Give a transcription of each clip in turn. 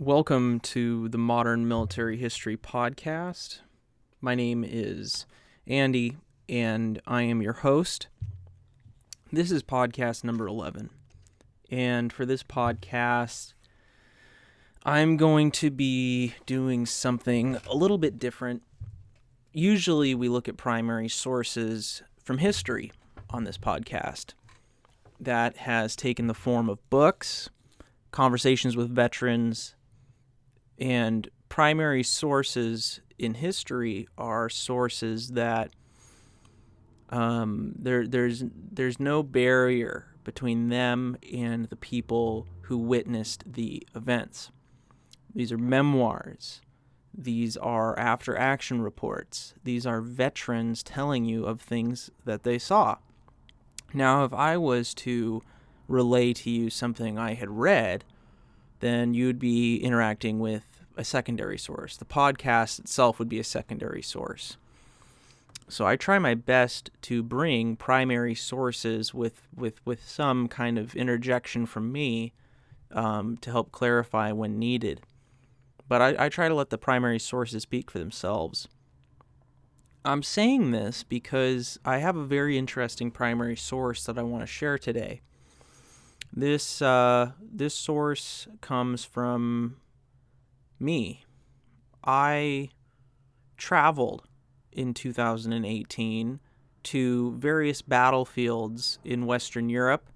Welcome to the Modern Military History Podcast. My name is Andy, and I am your host. This is podcast number 11. And for this podcast, I'm going to be doing something a little bit different. Usually we look at primary sources from history on this podcast. That has taken the form of books, conversations with veterans, and primary sources in history are sources that there's no barrier between them and the people who witnessed the events. These are memoirs. These are after-action reports. These are veterans telling you of things that they saw. Now, if I was to relay to you something I had read, then you'd be interacting with a secondary source. The podcast itself would be a secondary source. So I try my best to bring primary sources with some kind of interjection from me to help clarify when needed. But I try to let the primary sources speak for themselves. I'm saying this because I have a very interesting primary source that I want to share today. This source comes from me. I traveled in 2018 to various battlefields in Western Europe,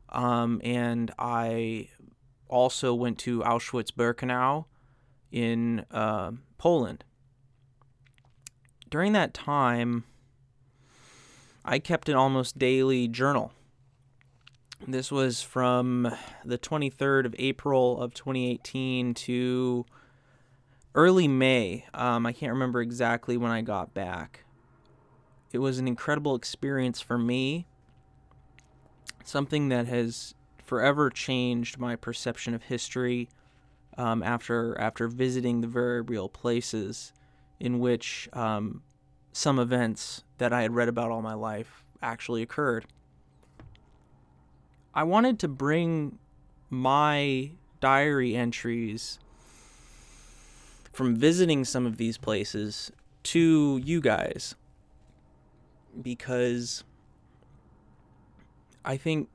and I also went to Auschwitz-Birkenau in Poland. During that time, I kept an almost daily journal. This was from the 23rd of April of 2018 to early May. I can't remember exactly when I got back. It was an incredible experience for me, something that has forever changed my perception of history after visiting the very real places in which some events that I had read about all my life actually occurred. I wanted to bring my diary entries from visiting some of these places to you guys because I think,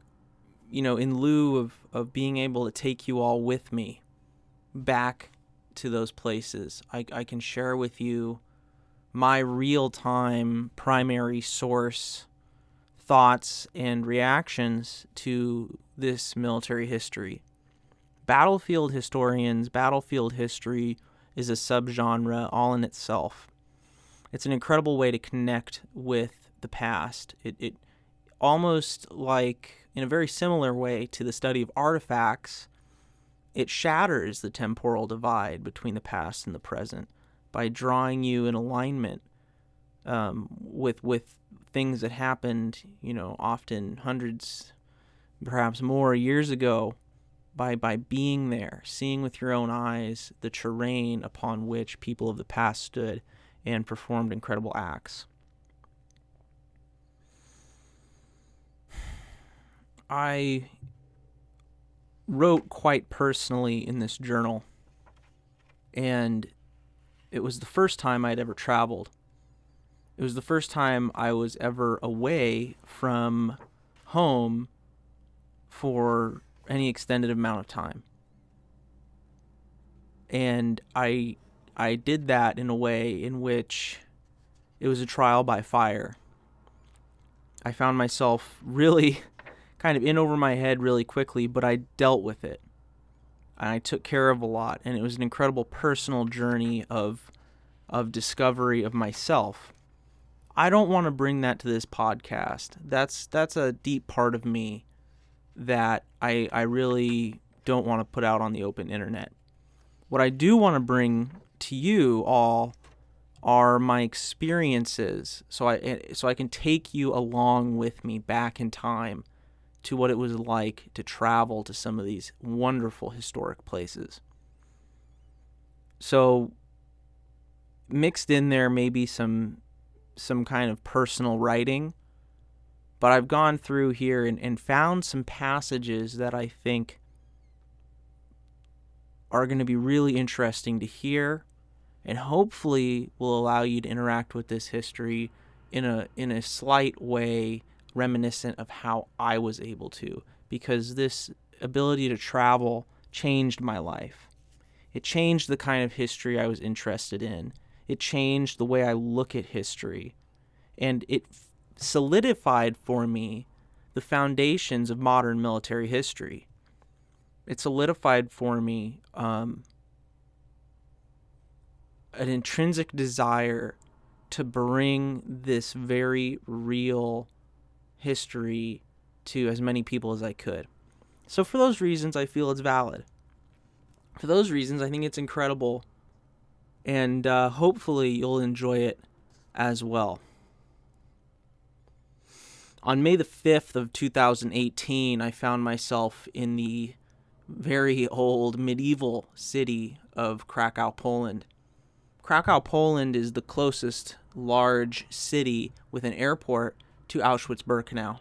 in lieu of being able to take you all with me back to those places, I can share with you my real-time primary source thoughts and reactions to this military history. Battlefield history is a subgenre all in itself. It's an incredible way to connect with the past. It almost like, in a very similar way to the study of artifacts, it shatters the temporal divide between the past and the present by drawing you in alignment with things that happened, often hundreds, perhaps more years ago, by being there, seeing with your own eyes the terrain upon which people of the past stood and performed incredible acts. I wrote quite personally in this journal, and it was the first time I'd ever traveled. It was the first time I was ever away from home for any extended amount of time. And I did that in a way in which it was a trial by fire. I found myself really kind of in over my head really quickly, but I dealt with it. And I took care of a lot, and it was an incredible personal journey of discovery of myself. I don't want to bring that to this podcast. That's a deep part of me that I really don't want to put out on the open internet. What I do want to bring to you all are my experiences, so I can take you along with me back in time to what it was like to travel to some of these wonderful historic places. So mixed in there may be some kind of personal writing, but I've gone through here and found some passages that I think are going to be really interesting to hear, and hopefully will allow you to interact with this history in a slight way reminiscent of how I was able to, because this ability to travel changed my life. It changed the kind of history I was interested in. It changed the way I look at history. And it solidified for me the foundations of modern military history. It solidified for me an intrinsic desire to bring this very real history to as many people as I could. So for those reasons, I feel it's valid. For those reasons, I think it's incredible, and hopefully you'll enjoy it as well. On May the 5th of 2018, I found myself in the very old medieval city of Krakow, Poland. Krakow, Poland is the closest large city with an airport to Auschwitz-Birkenau.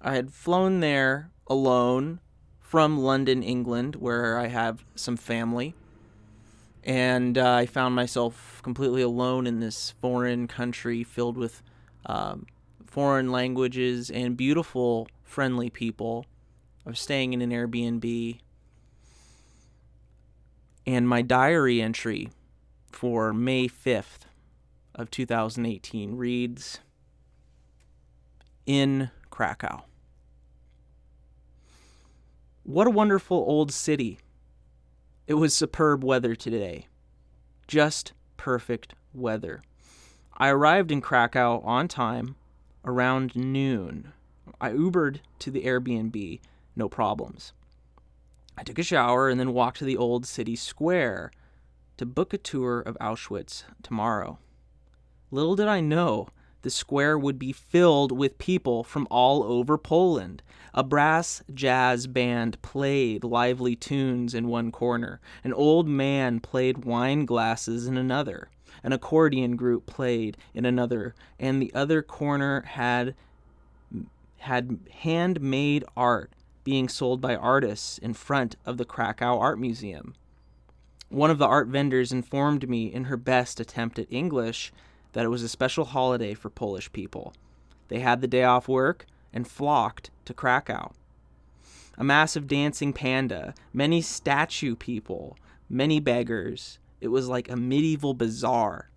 I had flown there alone from London, England, where I have some family, and I found myself completely alone in this foreign country filled with foreign languages and beautiful, friendly people. I was staying in an Airbnb, and my diary entry for May 5th of 2018 reads, "In Krakow. What a wonderful old city. It was superb weather today. Just perfect weather. I arrived in Krakow on time around noon. I Ubered to the Airbnb, no problems. I took a shower and then walked to the old city square to book a tour of Auschwitz tomorrow. Little did I know the square would be filled with people from all over Poland. A brass jazz band played lively tunes in one corner. An old man played wine glasses in another. An accordion group played in another, and the other corner had handmade art being sold by artists in front of the Krakow Art Museum. One of the art vendors informed me in her best attempt at English that it was a special holiday for Polish people. They had the day off work and flocked to Krakow. A massive dancing panda, many statue people, many beggars. It was like a medieval bazaar.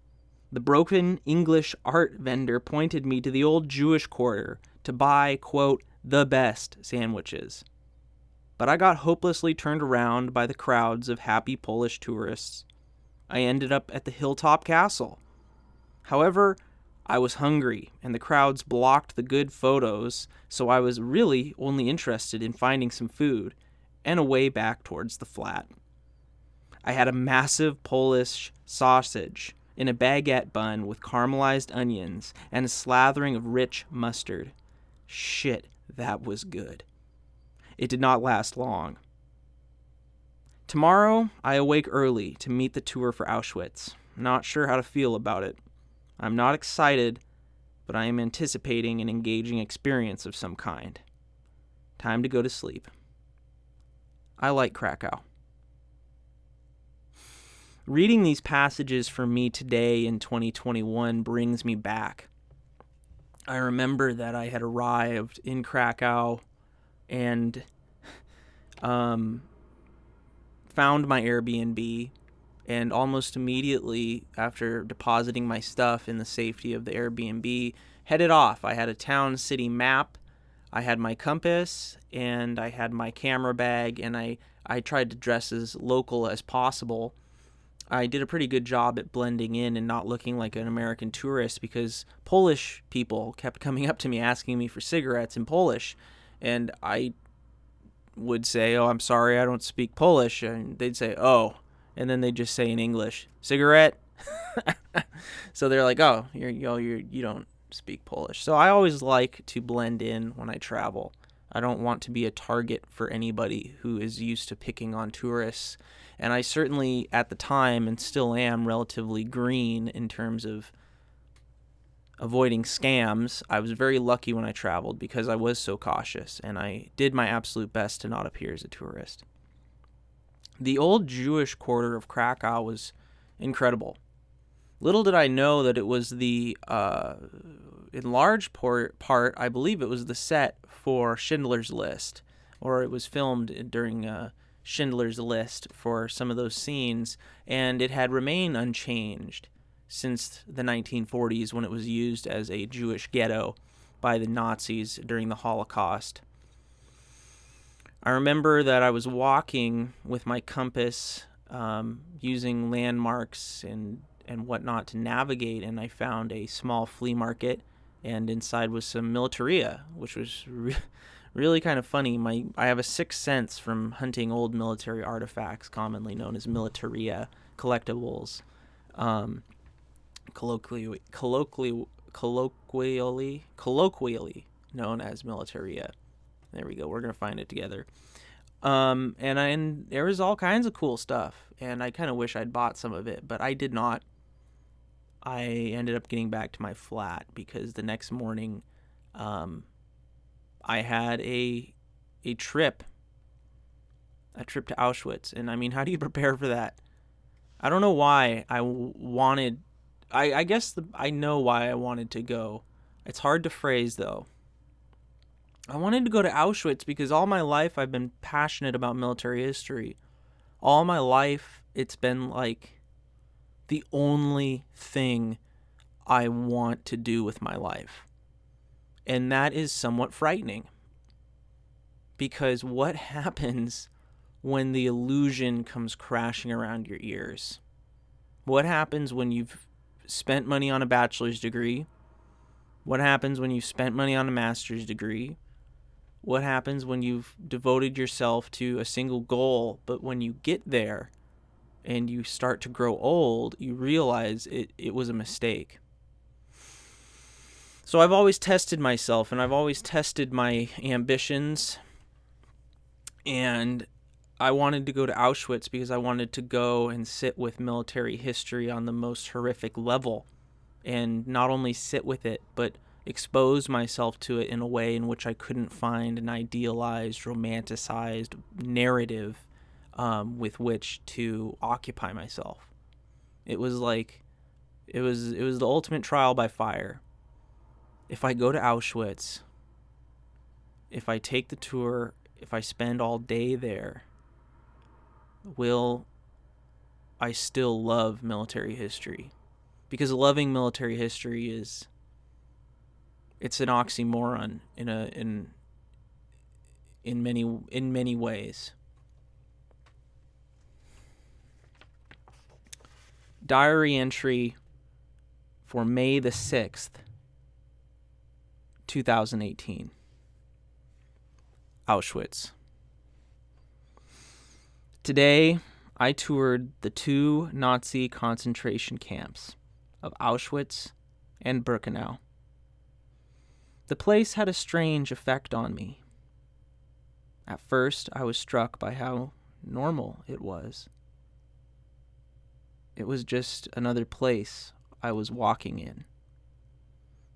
The broken English art vendor pointed me to the old Jewish quarter to buy, quote, the best sandwiches. But I got hopelessly turned around by the crowds of happy Polish tourists. I ended up at the Hilltop Castle. However, I was hungry, and the crowds blocked the good photos, so I was really only interested in finding some food and a way back towards the flat. I had a massive Polish sausage in a baguette bun with caramelized onions and a slathering of rich mustard. Shit, that was good. It did not last long. Tomorrow, I awake early to meet the tour for Auschwitz. Not sure how to feel about it. I'm not excited, but I am anticipating an engaging experience of some kind. Time to go to sleep. I like Krakow. Reading these passages for me today in 2021 brings me back. I remember that I had arrived in Krakow and found my Airbnb, and almost immediately after depositing my stuff in the safety of the Airbnb, headed off. I had a town city map, I had my compass, and I had my camera bag, and I tried to dress as local as possible. I did a pretty good job at blending in and not looking like an American tourist, because Polish people kept coming up to me asking me for cigarettes in Polish, and I would say, "Oh, I'm sorry, I don't speak Polish," and they'd say, "Oh," and then they'd just say in English, "Cigarette?" So they're like, "Oh, you don't speak Polish." So I always like to blend in when I travel. I don't want to be a target for anybody who is used to picking on tourists. And I certainly, at the time, and still am, relatively green in terms of avoiding scams. I was very lucky when I traveled because I was so cautious, and I did my absolute best to not appear as a tourist. The old Jewish quarter of Krakow was incredible. Little did I know that it was in large part, I believe it was the set for Schindler's List, or it was filmed during Schindler's List for some of those scenes, and it had remained unchanged since the 1940s when it was used as a Jewish ghetto by the Nazis during the Holocaust. I remember that I was walking with my compass, using landmarks and whatnot to navigate, and I found a small flea market, and inside was some militaria, which was really kind of funny. I have a sixth sense from hunting old military artifacts, commonly known as militaria collectibles, colloquially known as militaria. There we go. We're gonna find it together. And there was all kinds of cool stuff, and I kind of wish I'd bought some of it, but I did not. I ended up getting back to my flat because the next morning, I had a trip to Auschwitz, and I mean, how do you prepare for that? I don't know why I wanted. I guess I know why I wanted to go. It's hard to phrase though. I wanted to go to Auschwitz because all my life I've been passionate about military history. All my life it's been like the only thing I want to do with my life. And that is somewhat frightening. Because what happens when the illusion comes crashing around your ears? What happens when you've spent money on a bachelor's degree? What happens when you've spent money on a master's degree? What happens when you've devoted yourself to a single goal, but when you get there and you start to grow old, you realize it was a mistake? So I've always tested myself, and I've always tested my ambitions, and I wanted to go to Auschwitz because I wanted to go and sit with military history on the most horrific level, and not only sit with it, but expose myself to it in a way in which I couldn't find an idealized, romanticized narrative with which to occupy myself. It was the ultimate trial by fire. If I go to Auschwitz, if I take the tour, if I spend all day there, will I still love military history? Because loving military history it's an oxymoron in many ways. Diary entry for May the 6th, 2018. Auschwitz. Today, I toured the two Nazi concentration camps of Auschwitz and Birkenau. The place had a strange effect on me. At first, I was struck by how normal it was. It was just another place I was walking in,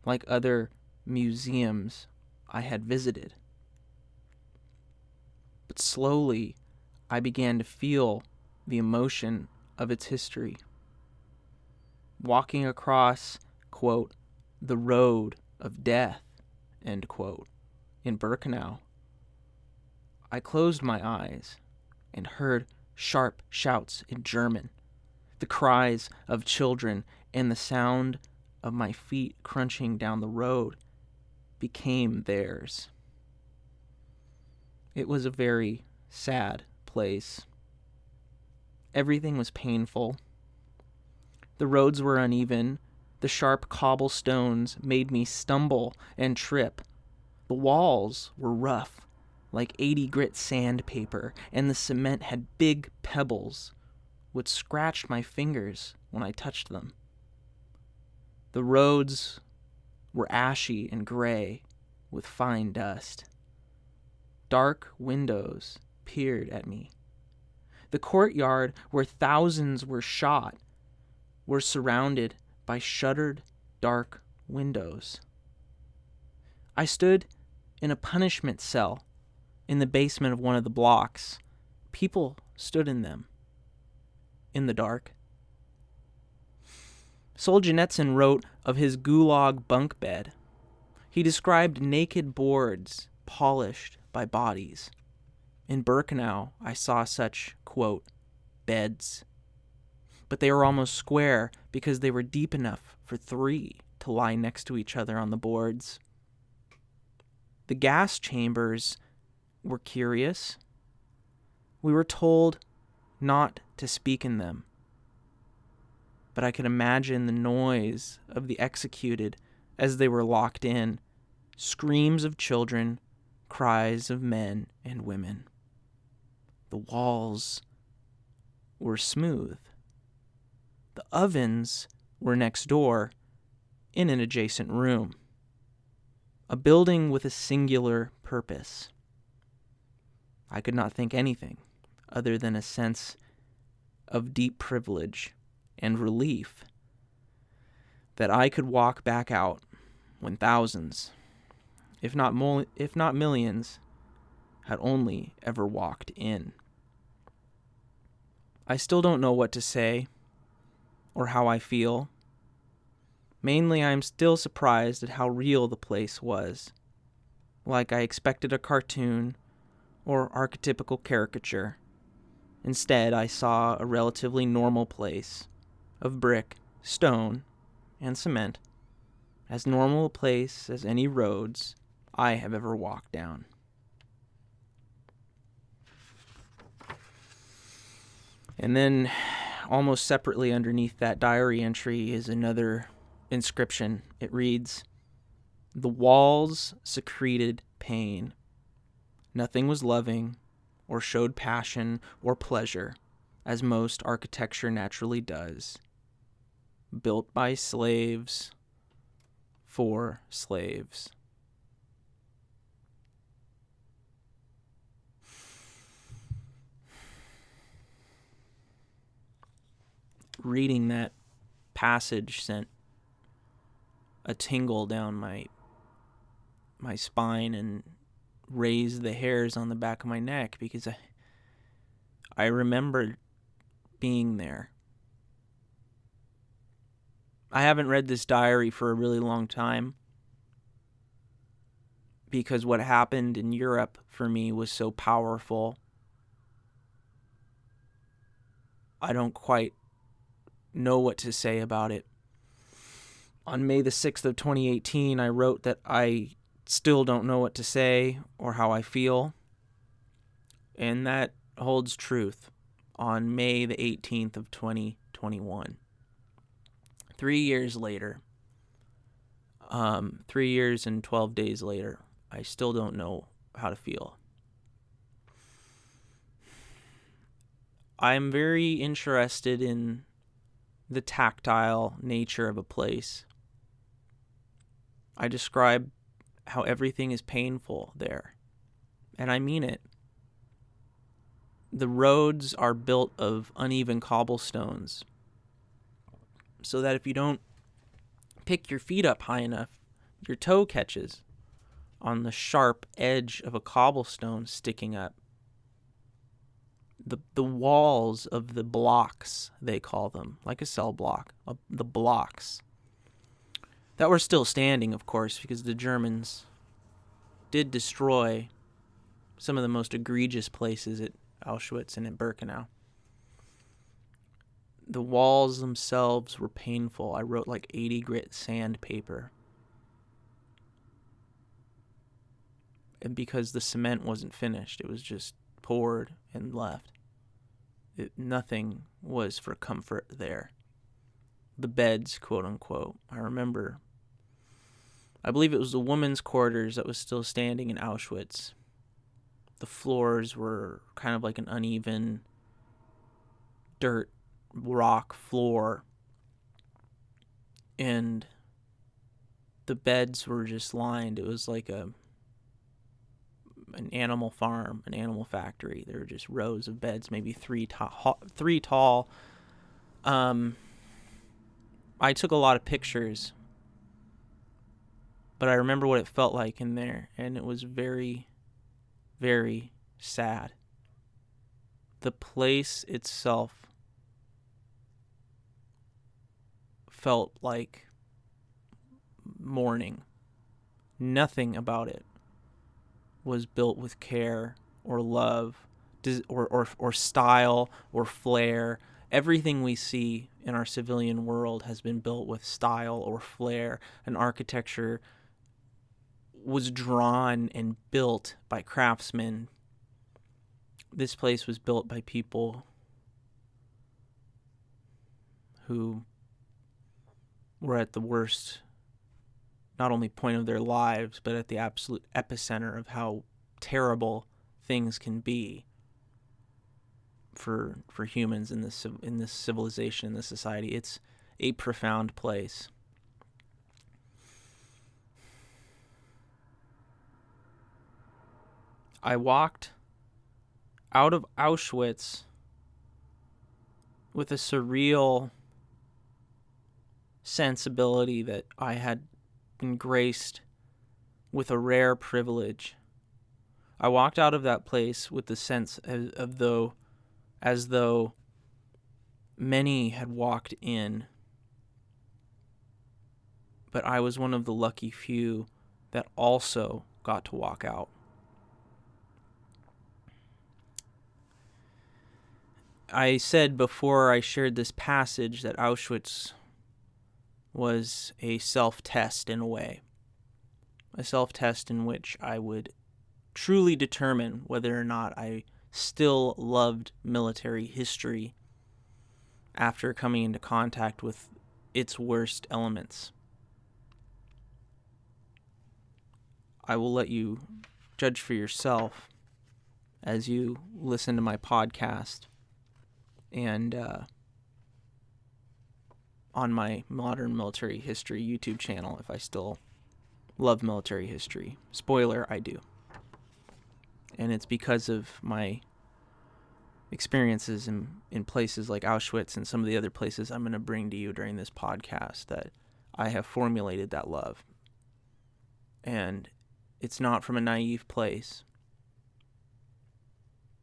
like other museums I had visited. But slowly, I began to feel the emotion of its history. Walking across, quote, the road of death, end quote, in Birkenau, I closed my eyes and heard sharp shouts in German, the cries of children, and the sound of my feet crunching down the road became theirs. It was a very sad place. Everything was painful. The roads were uneven. The sharp cobblestones made me stumble and trip. The walls were rough, like 80 grit sandpaper, and the cement had big pebbles, which scratched my fingers when I touched them. The roads were ashy and gray with fine dust. Dark windows peered at me. The courtyard where thousands were shot were surrounded by shuttered, dark windows. I stood in a punishment cell in the basement of one of the blocks. People stood in them, in the dark. Solzhenitsyn wrote of his gulag bunk bed. He described naked boards polished by bodies. In Birkenau, I saw such, quote, beds. But they were almost square because they were deep enough for 3 to lie next to each other on the boards. The gas chambers were curious. We were told not to speak in them. But I could imagine the noise of the executed as they were locked in, screams of children, cries of men and women. The walls were smooth. The ovens were next door in an adjacent room. A building with a singular purpose. I could not think anything other than a sense of deep privilege and relief that I could walk back out when thousands, if not millions, had only ever walked in. I still don't know what to say or how I feel. Mainly, I am still surprised at how real the place was. Like I expected a cartoon or archetypical caricature. Instead, I saw a relatively normal place of brick, stone, and cement, as normal a place as any roads I have ever walked down. And then, almost separately underneath that diary entry is another inscription. It reads, "The walls secreted pain. Nothing was loving or showed passion or pleasure, as most architecture naturally does. Built by slaves for slaves." Reading that passage sent a tingle down my spine and raised the hairs on the back of my neck because I remembered being there. I haven't read this diary for a really long time because what happened in Europe for me was so powerful. I don't quite know what to say about it. On May the 6th of 2018, I wrote that I still don't know what to say or how I feel. And that holds truth on May the 18th of 2021. 3 years later, 3 years and 12 days later, I still don't know how to feel. I'm very interested in the tactile nature of a place. I describe how everything is painful there, and I mean it. The roads are built of uneven cobblestones, so that if you don't pick your feet up high enough, your toe catches on the sharp edge of a cobblestone sticking up. The walls of the blocks, they call them, like a cell block, the blocks that were still standing, of course, because the Germans did destroy some of the most egregious places at Auschwitz and at Birkenau. The walls themselves were painful. I wrote like 80 grit sandpaper. And because the cement wasn't finished, it was just poured and left. Nothing was for comfort there. The beds, quote unquote. I believe it was the women's quarters that was still standing in Auschwitz. The floors were kind of like an uneven dirt rock floor. And the beds were just lined. It was like an animal farm, an animal factory. There were just rows of beds, maybe three tall. I took a lot of pictures, but I remember what it felt like in there, and it was very, very sad. the place itself felt like mourning. Nothing about it was built with care or love or style or flair. Everything we see in our civilian world has been built with style or flair. An architecture was drawn and built by craftsmen. This place was built by people who were at the worst, not only point of their lives, but at the absolute epicenter of how terrible things can be for humans in this civilization, in this society. It's a profound place. I walked out of Auschwitz with a surreal sensibility that I had been graced with a rare privilege. I walked out of that place with the sense as though many had walked in, but I was one of the lucky few that also got to walk out. I said before I shared this passage that Auschwitz was a self-test in a way. A self-test in which I would truly determine whether or not I still loved military history after coming into contact with its worst elements. I will let you judge for yourself as you listen to my podcast and on my Modern Military History YouTube channel if I still love military history. Spoiler, I do. And it's because of my experiences in places like Auschwitz and some of the other places I'm going to bring to you during this podcast that I have formulated that love. And it's not from a naive place.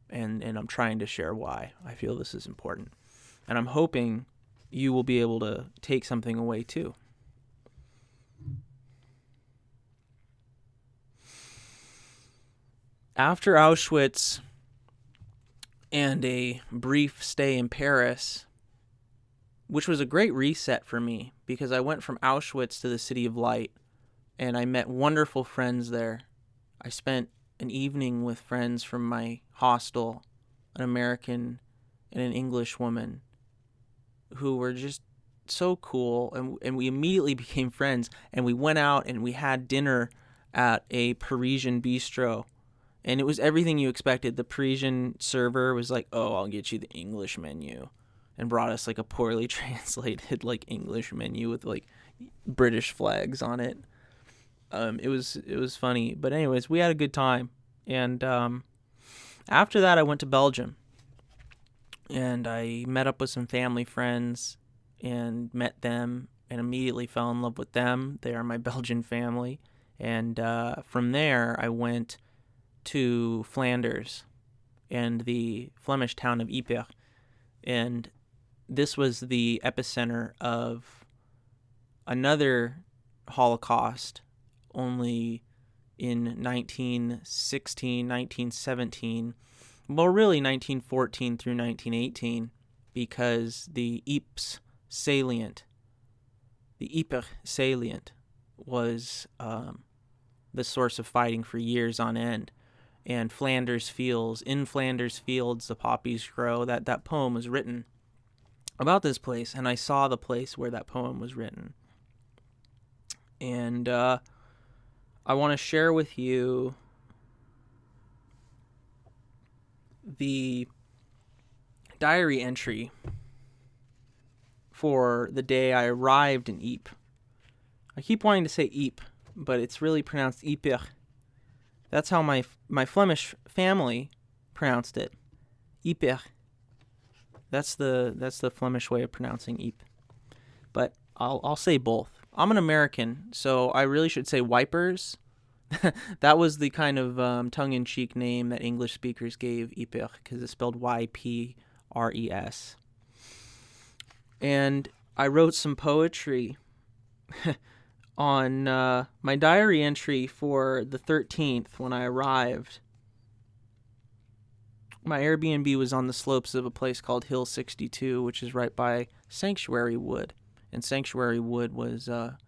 And I'm trying to share why I feel this is important. And I'm hoping you will be able to take something away too. After Auschwitz and a brief stay in Paris, which was a great reset for me because I went from Auschwitz to the City of Light and I met wonderful friends there. I spent an evening with friends from my hostel, an American and an English woman who were just so cool, and we immediately became friends, and we went out and we had dinner at a Parisian bistro, and it was everything you expected. The Parisian server was like, "Oh, I'll get you the English menu," and brought us like a poorly translated like English menu with like British flags on it. It was funny, but anyways, we had a good time, and after that I went to Belgium, and I met up with some family friends and met them and immediately fell in love with them. They are my Belgian family, and from there I went to Flanders and the Flemish town of Ypres, and this was the epicenter of another Holocaust, only in 1916, 1917, well, really 1914 through 1918, because the Ypres Salient was the source of fighting for years on end. And Flanders Fields, in Flanders Fields, the poppies grow. That poem was written about this place, and I saw the place where that poem was written. And I want to share with you the diary entry for the day I arrived in Ypres. I keep wanting to say Ypres, but it's really pronounced Ypres. That's how my Flemish family pronounced it. Ypres. That's the Flemish way of pronouncing Ypres. But I'll say both. I'm an American, so I really should say wipers, That was the kind of tongue-in-cheek name that English speakers gave Ypres, because it's spelled Ypres. And I wrote some poetry on my diary entry for the 13th when I arrived. My Airbnb was on the slopes of a place called Hill 62, which is right by Sanctuary Wood. And Sanctuary Wood was a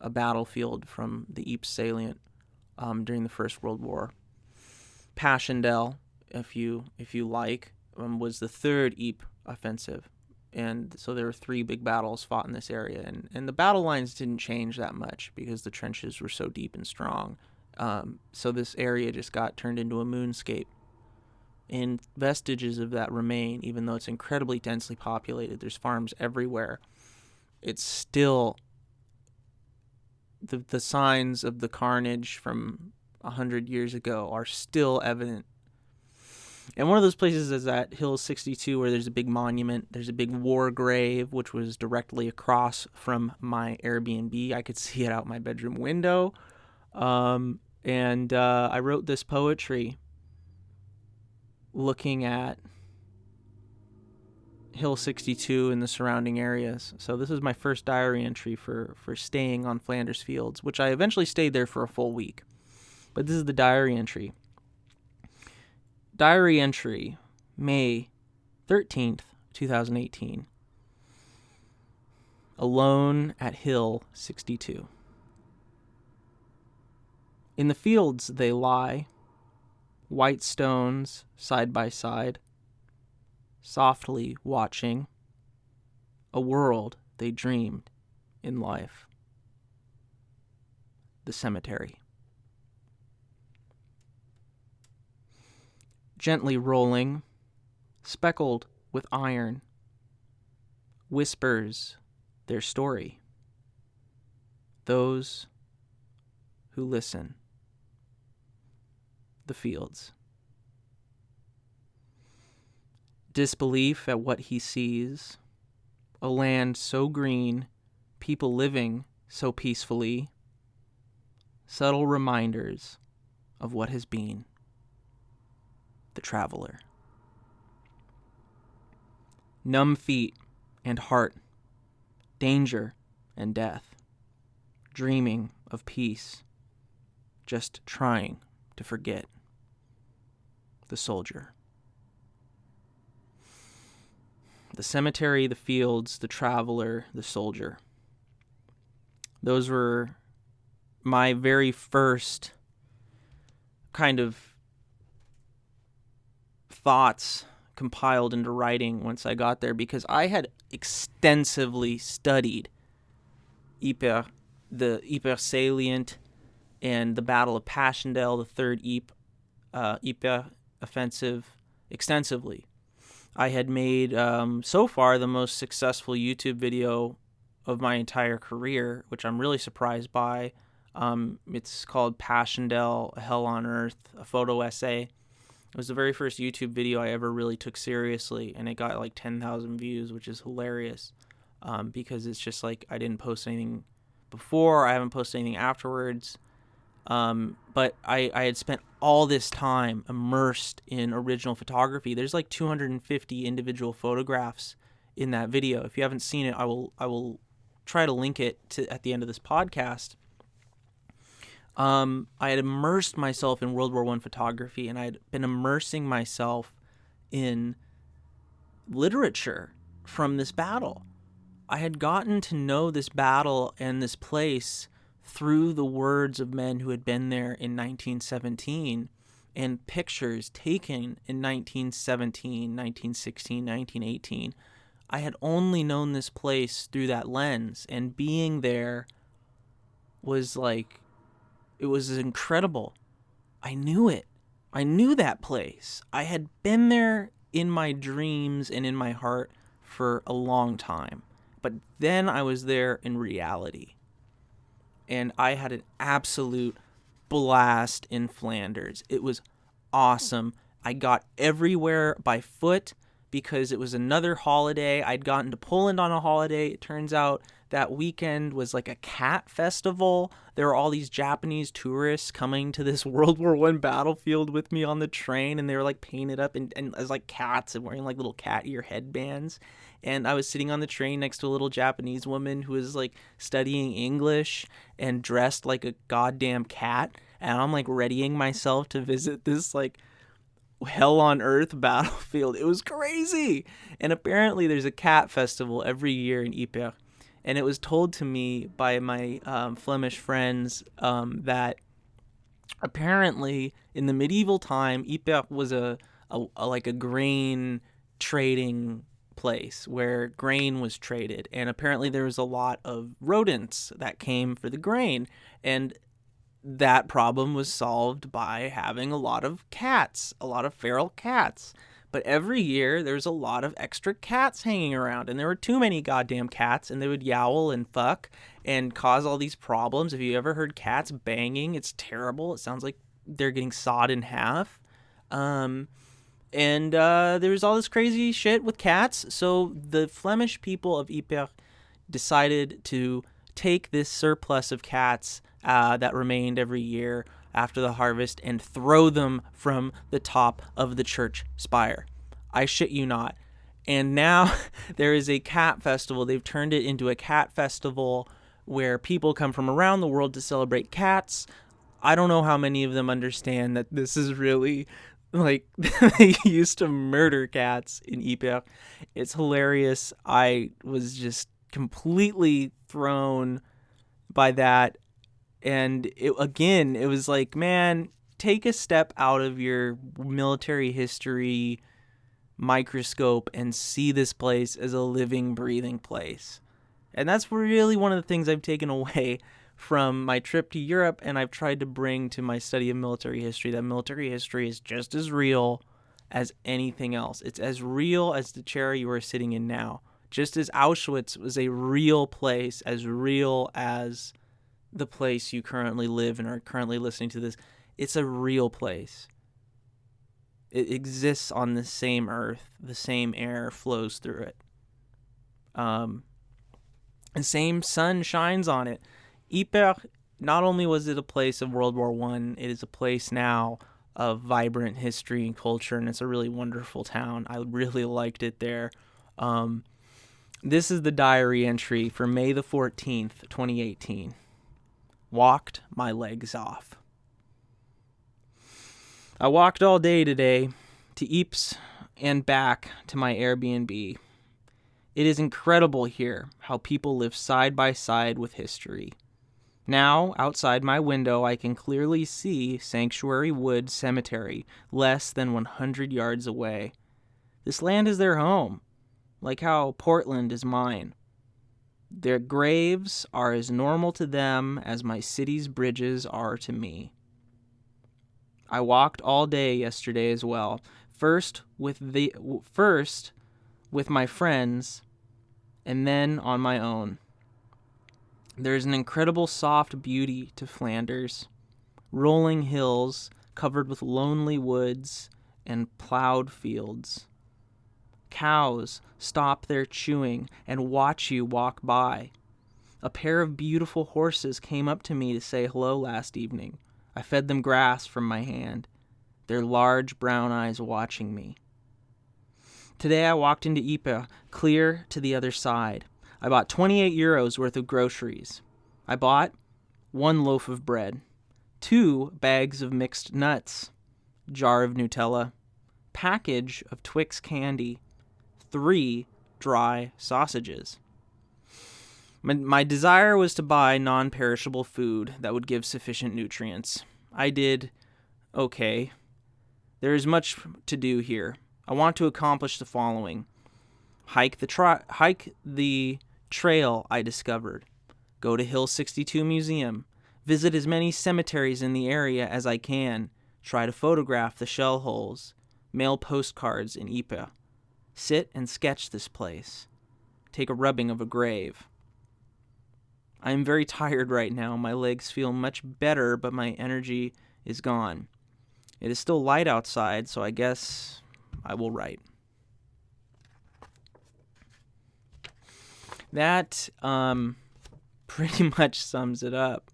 battlefield from the Ypres Salient during the First World War. Passchendaele, if you like, was the third Ypres offensive. And so there were 3 big battles fought in this area. And the battle lines didn't change that much because the trenches were so deep and strong. So this area just got turned into a moonscape. And vestiges of that remain, even though it's incredibly densely populated. There's farms everywhere. It's still... The signs of the carnage from 100 years ago are still evident. And one of those places is at Hill 62, where there's a big monument. There's a big war grave, which was directly across from my Airbnb. I could see it out my bedroom window. And I wrote this poetry looking at Hill 62 and the surrounding areas. So this is my first diary entry for staying on Flanders Fields, which I eventually stayed there for a full week. But this is the diary entry. Diary entry, May 13th, 2018. Alone at Hill 62. In the fields they lie, white stones side by side, softly watching a world they dreamed in life. The cemetery. Gently rolling, speckled with iron, whispers their story. Those who listen. The fields. Disbelief at what he sees, a land so green, people living so peacefully, subtle reminders of what has been. The traveler. Numb feet and heart, danger and death, dreaming of peace, just trying to forget. The soldier. The cemetery, the fields, the traveler, the soldier. Those were my very first kind of thoughts compiled into writing once I got there, because I had extensively studied Ypres, the Ypres Salient, and the Battle of Passchendaele, the third Ypres offensive, extensively. I had made, so far, the most successful YouTube video of my entire career, which I'm really surprised by. It's called Passchendaele, A Hell on Earth, a photo essay. It was the very first YouTube video I ever really took seriously, and it got like 10,000 views, which is hilarious, because it's just like I didn't post anything before, I haven't posted anything afterwards, but I had spent all this time immersed in original photography. There's like 250 individual photographs in that video. If you haven't seen it, I will try to link it at the end of this podcast. I had immersed myself in World War I photography, and I had been immersing myself in literature from this battle. I had gotten to know this battle and this place through the words of men who had been there in 1917 and pictures taken in 1917, 1916, 1918. I had only known this place through that lens, and being there was like, it was incredible. I knew it. I knew that place. I had been there in my dreams and in my heart for a long time. But then I was there in reality. And I had an absolute blast in Flanders. It was awesome. I got everywhere by foot because it was another holiday. I'd gotten to Poland on a holiday. It turns out that weekend was like a cat festival. There were all these Japanese tourists coming to this World War I battlefield with me on the train, and they were like painted up and as like cats and wearing like little cat ear headbands. And I was sitting on the train next to a little Japanese woman who was like studying English and dressed like a goddamn cat. And I'm like readying myself to visit this like hell on earth battlefield. It was crazy. And apparently there's a cat festival every year in Ypres. And it was told to me by my Flemish friends that apparently in the medieval time, Ypres was a like a grain trading place where grain was traded. And apparently there was a lot of rodents that came for the grain. And that problem was solved by having a lot of cats, a lot of feral cats. But every year there's a lot of extra cats hanging around, and there were too many goddamn cats, and they would yowl and fuck and cause all these problems. If you ever heard cats banging, it's terrible. It sounds like they're getting sawed in half. And there was all this crazy shit with cats. So the Flemish people of Ypres decided to take this surplus of cats that remained every year after the harvest and throw them from the top of the church spire. I shit you not. And now there is a cat festival. They've turned it into a cat festival where people come from around the world to celebrate cats. I don't know how many of them understand that this is really like they used to murder cats in Ypres. It's hilarious. I was just completely thrown by that. And it was like, man, take a step out of your military history microscope and see this place as a living, breathing place. And that's really one of the things I've taken away from my trip to Europe, and I've tried to bring to my study of military history, that military history is just as real as anything else. It's as real as the chair you are sitting in now. Just as Auschwitz was a real place, as real as the place you currently live and are currently listening to this, it's a real place. It exists on the same earth. The same air flows through it. The same sun shines on it. Ypres, not only was it a place of World War I, it is a place now of vibrant history and culture, and it's a really wonderful town. I really liked it there. This is the diary entry for May the 14th, 2018. Walked my legs off. I walked all day today to Ypres and back to my Airbnb. It is incredible here how people live side by side with history. Now, outside my window, I can clearly see Sanctuary Wood Cemetery, less than 100 yards away. This land is their home, like how Portland is mine. Their graves are as normal to them as my city's bridges are to me. I walked all day yesterday as well. First with my friends, and then on my own. There's an incredible soft beauty to Flanders. Rolling hills covered with lonely woods and plowed fields. Cows stop their chewing and watch you walk by. A pair of beautiful horses came up to me to say hello last evening. I fed them grass from my hand, their large brown eyes watching me. Today I walked into Ypres, clear to the other side. I bought 28 euros worth of groceries. I bought 1 loaf of bread, 2 bags of mixed nuts, jar of Nutella, package of Twix candy, 3 dry sausages. My desire was to buy non-perishable food that would give sufficient nutrients. I did okay. There is much to do here. I want to accomplish the following. Hike the trail I discovered. Go to Hill 62 Museum. Visit as many cemeteries in the area as I can. Try to photograph the shell holes. Mail postcards in Ypres. Sit and sketch this place. Take a rubbing of a grave. I am very tired right now. My legs feel much better, but my energy is gone. It is still light outside, so I guess I will write. That pretty much sums it up.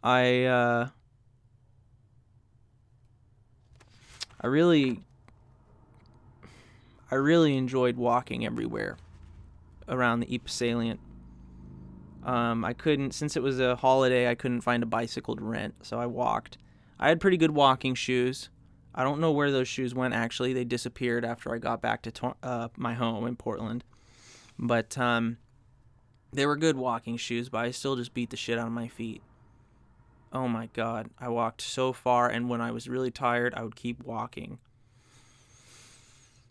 I really enjoyed walking everywhere around the Ypres Salient. I couldn't, since it was a holiday, I couldn't find a bicycle to rent, so I walked. I had pretty good walking shoes. I don't know where those shoes went, actually. They disappeared after I got back to my home in Portland. But they were good walking shoes, but I still just beat the shit out of my feet. Oh my God. I walked so far, and when I was really tired, I would keep walking.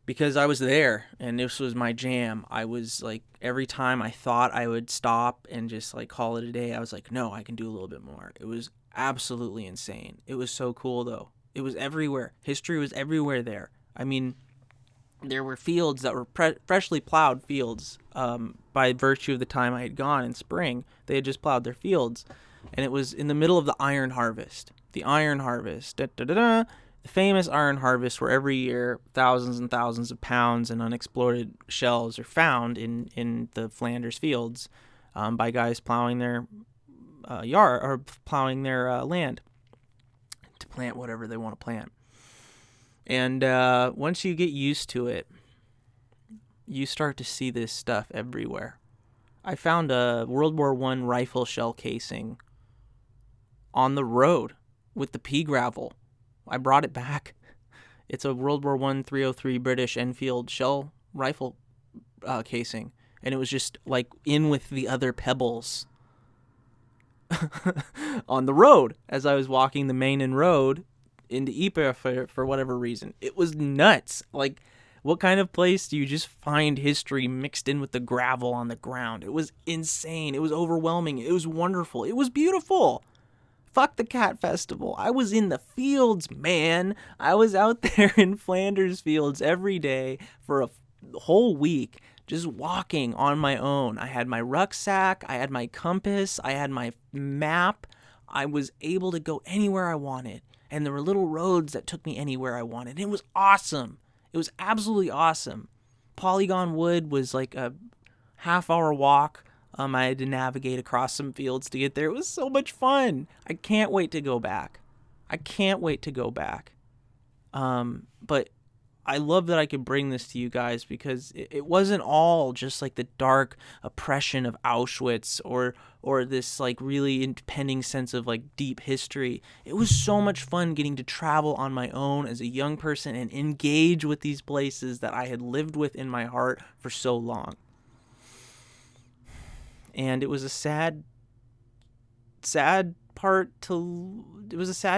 Because I was there, and this was my jam. I was like, every time I thought I would stop and just like call it a day, I was like, no, I can do a little bit more. It was absolutely insane. It was so cool, though. It was everywhere. History was everywhere there. I mean, there were fields that were freshly plowed fields by virtue of the time I had gone in spring. They had just plowed their fields. And it was in the middle of the iron harvest. The iron harvest. The famous iron harvest where every year thousands and thousands of pounds and unexploded shells are found in the Flanders fields by guys plowing their yard or plowing their land to plant whatever they want to plant. And once you get used to it, you start to see this stuff everywhere. I found a World War I rifle shell casing on the road with the pea gravel. I brought it back. It's a World War I 303 British Enfield shell rifle casing. And it was just like in with the other pebbles on the road as I was walking the Mainen Road into Ypres for whatever reason. It was nuts. Like, what kind of place do you just find history mixed in with the gravel on the ground? It was insane. It was overwhelming. It was wonderful. It was beautiful. Fuck the cat festival. I was in the fields, man. I was out there in Flanders fields every day for a whole week, just walking on my own. I had my rucksack, I had my compass, I had my map. I was able to go anywhere I wanted. And there were little roads that took me anywhere I wanted. It was awesome. It was absolutely awesome. Polygon Wood was like a half-hour walk. I had to navigate across some fields to get there. It was so much fun. I can't wait to go back. But I love that I could bring this to you guys because it wasn't all just like the dark oppression of Auschwitz or this like really impending sense of like deep history. It was so much fun getting to travel on my own as a young person and engage with these places that I had lived with in my heart for so long. And it was a sad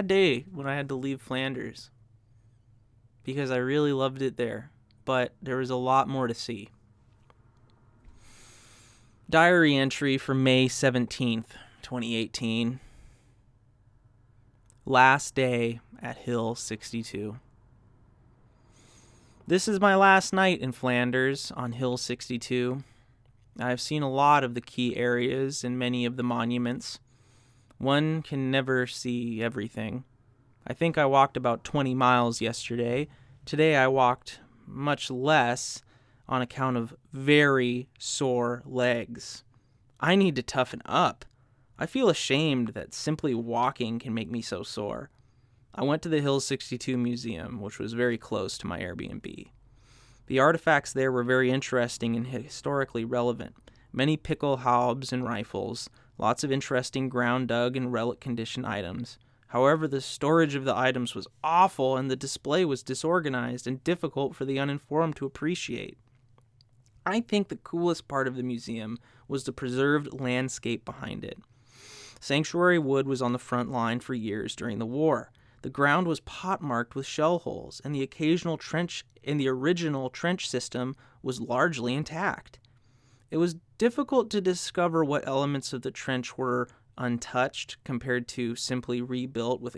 day when I had to leave Flanders because I really loved it there, but there was a lot more to see. Diary entry for May 17th, 2018. Last day at Hill 62. This is my last night in Flanders on Hill 62. I've seen a lot of the key areas and many of the monuments. One can never see everything. I think I walked about 20 miles yesterday. Today I walked much less on account of very sore legs. I need to toughen up. I feel ashamed that simply walking can make me so sore. I went to the Hill 62 Museum, which was very close to my Airbnb. The artifacts there were very interesting and historically relevant. Many pickelhaubes and rifles, lots of interesting ground-dug and relic condition items. However, the storage of the items was awful and the display was disorganized and difficult for the uninformed to appreciate. I think the coolest part of the museum was the preserved landscape behind it. Sanctuary Wood was on the front line for years during the war. The ground was pot-marked with shell holes, and the occasional trench in the original trench system was largely intact. It was difficult to discover what elements of the trench were untouched compared to simply rebuilt with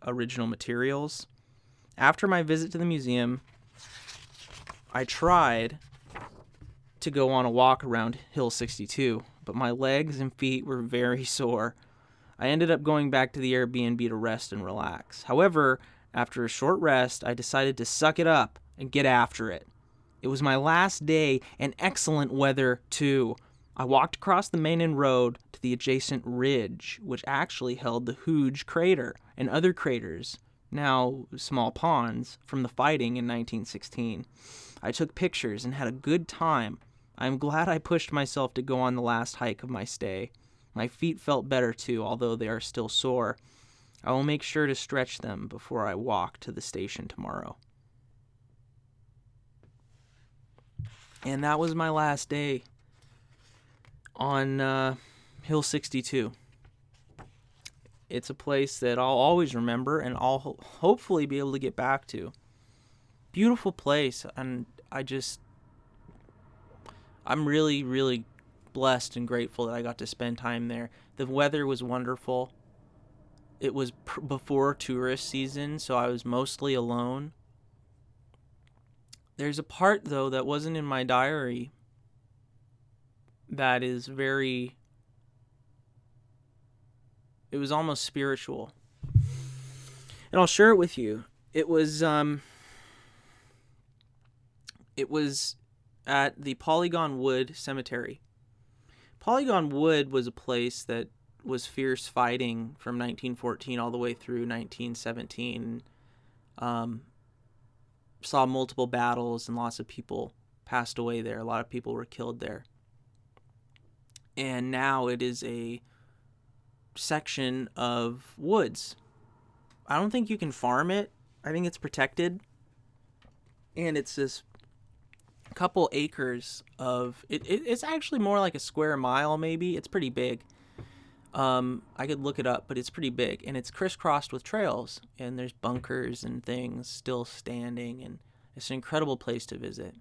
original materials. After my visit to the museum, I tried to go on a walk around Hill 62, but my legs and feet were very sore. I ended up going back to the Airbnb to rest and relax. However, after a short rest, I decided to suck it up and get after it. It was my last day, and excellent weather, too. I walked across the main road to the adjacent ridge, which actually held the huge crater and other craters, now small ponds, from the fighting in 1916. I took pictures and had a good time. I'm glad I pushed myself to go on the last hike of my stay. My feet felt better too, although they are still sore. I will make sure to stretch them before I walk to the station tomorrow. And that was my last day on Hill 62. It's a place that I'll always remember and I'll hopefully be able to get back to. Beautiful place, and I'm really, really blessed and grateful that I got to spend time there. The weather was wonderful. It was before tourist season, so I was mostly alone. There's a part, though, that wasn't in my diary that is it was almost spiritual. And I'll share it with you. It was at the Polygon Wood Cemetery. Polygon Wood was a place that was fierce fighting from 1914 all the way through 1917. Saw multiple battles and lots of people passed away there. A lot of people were killed there. And now it is a section of woods. I don't think you can farm it. I think it's protected. And it's this couple acres of it's actually more like a square mile, maybe. It's pretty big. I could look it up, but it's pretty big, and it's crisscrossed with trails, and there's bunkers and things still standing, and it's an incredible place to visit.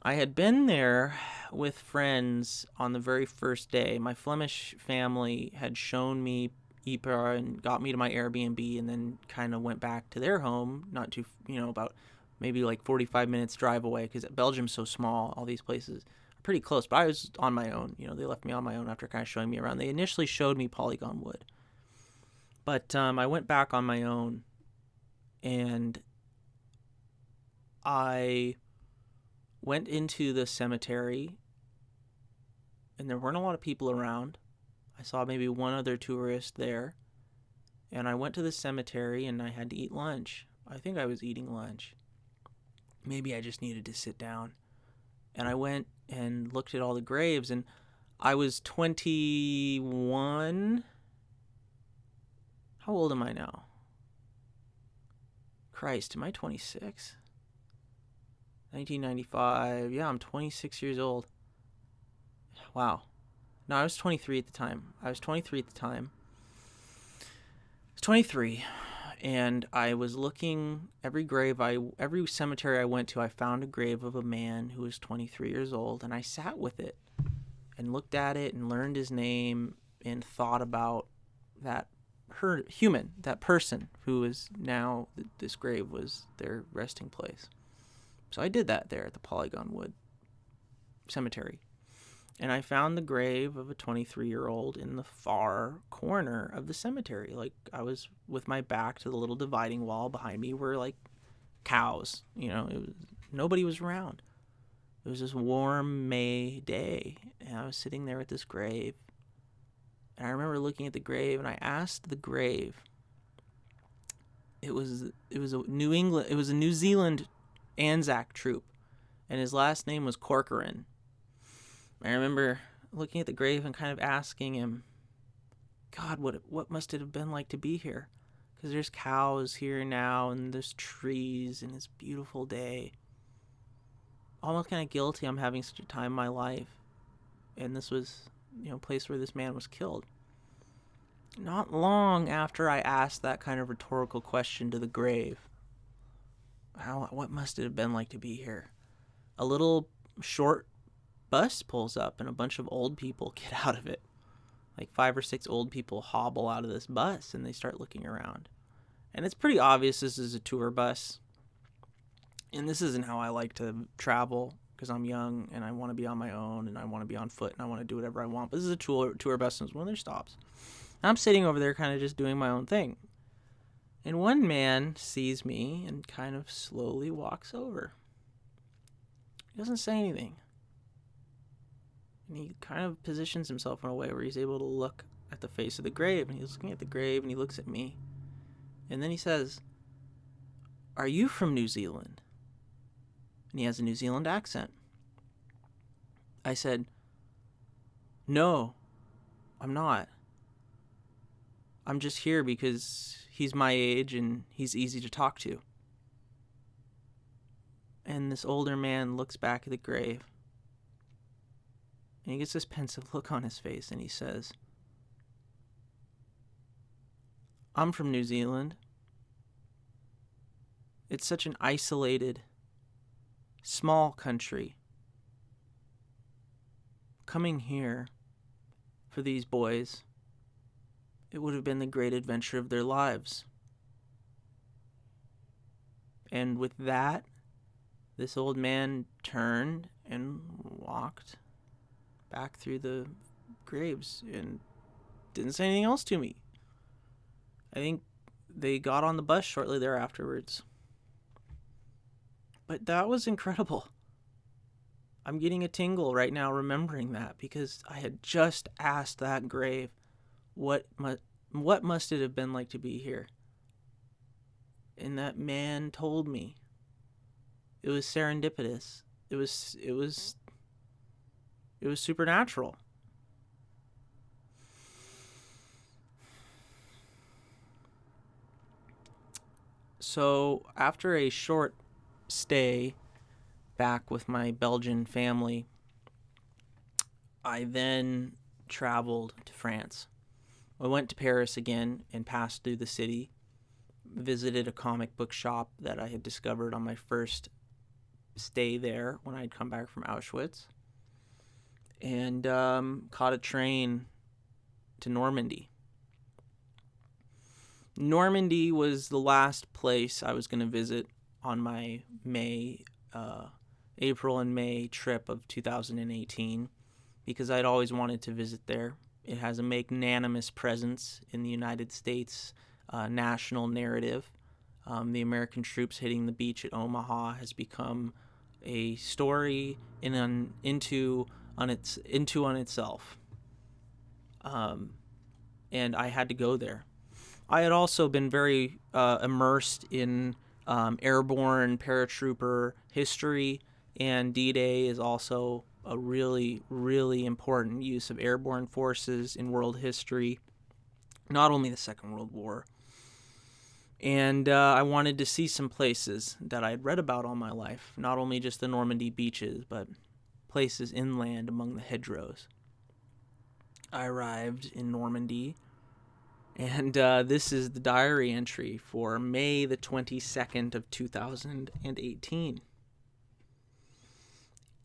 I had been there with friends on the very first day. My Flemish family had shown me Ypres and got me to my Airbnb, and then kind of went back to their home, not too, about maybe like 45 minutes drive away, because Belgium's so small, all these places are pretty close, but I was on my own. They left me on my own after kind of showing me around. They initially showed me Polygon Wood, but I went back on my own, and I went into the cemetery, and there weren't a lot of people around. I saw maybe one other tourist there, and I went to the cemetery, and I had to eat lunch. I think I was eating lunch. Maybe I just needed to sit down. And I went and looked at all the graves, and I was 21. How old am I now? Christ, am I 26? 1995. Yeah, I'm 26 years old. Wow. No, I was 23 at the time. I was 23, and I was looking every cemetery I went to, I found a grave of a man who was 23 years old, and I sat with it and looked at it and learned his name and thought about that person who is now, this grave was their resting place. So I did that there at the Polygon Wood Cemetery. And I found the grave of a 23-year-old in the far corner of the cemetery. Like, I was with my back to the little dividing wall. Behind me were, like, cows. Nobody was around. It was this warm May day, and I was sitting there at this grave. And I remember looking at the grave, and I asked the grave. It was a New Zealand Anzac troop, and his last name was Corcoran. I remember looking at the grave and kind of asking him, God, what must it have been like to be here? Because there's cows here now, and there's trees, and it's a beautiful day. Almost kind of guilty I'm having such a time in my life. And this was, a place where this man was killed. Not long after I asked that kind of rhetorical question to the grave, what must it have been like to be here? A little short bus pulls up, and a bunch of old people get out of it. Like 5 or 6 old people hobble out of this bus, and they start looking around. And it's pretty obvious this is a tour bus. And this isn't how I like to travel, because I'm young, and I want to be on my own, and I want to be on foot, and I want to do whatever I want. But this is a tour bus, and it's one of their stops. And I'm sitting over there kind of just doing my own thing. And one man sees me and kind of slowly walks over. He doesn't say anything. And he kind of positions himself in a way where he's able to look at the face of the grave. And he's looking at the grave and he looks at me. And then he says, "Are you from New Zealand?" And he has a New Zealand accent. I said, "No, I'm not. I'm just here because he's my age and he's easy to talk to." And this older man looks back at the grave. And he gets this pensive look on his face and he says, "I'm from New Zealand. It's such an isolated, small country. Coming here for these boys, it would have been the great adventure of their lives." And with that, this old man turned and walked back through the graves and didn't say anything else to me. I think they got on the bus shortly thereafterwards. But that was incredible. I'm getting a tingle right now remembering that, because I had just asked that grave what must it have been like to be here. And that man told me. It was serendipitous. It was supernatural. So after a short stay back with my Belgian family, I then traveled to France. I went to Paris again and passed through the city, visited a comic book shop that I had discovered on my first stay there when I'd come back from Auschwitz, and caught a train to Normandy. Normandy was the last place I was going to visit on my April and May trip of 2018, because I'd always wanted to visit there. It has a magnanimous presence in the United States national narrative. The American troops hitting the beach at Omaha has become a story into on itself. And I had to go there. I had also been very immersed in airborne paratrooper history, and D-Day is also a really, really important use of airborne forces in world history, not only the Second World War. And I wanted to see some places that I had read about all my life, not only just the Normandy beaches, but places inland among the hedgerows. I arrived in Normandy, and this is the diary entry for May the 22nd of 2018.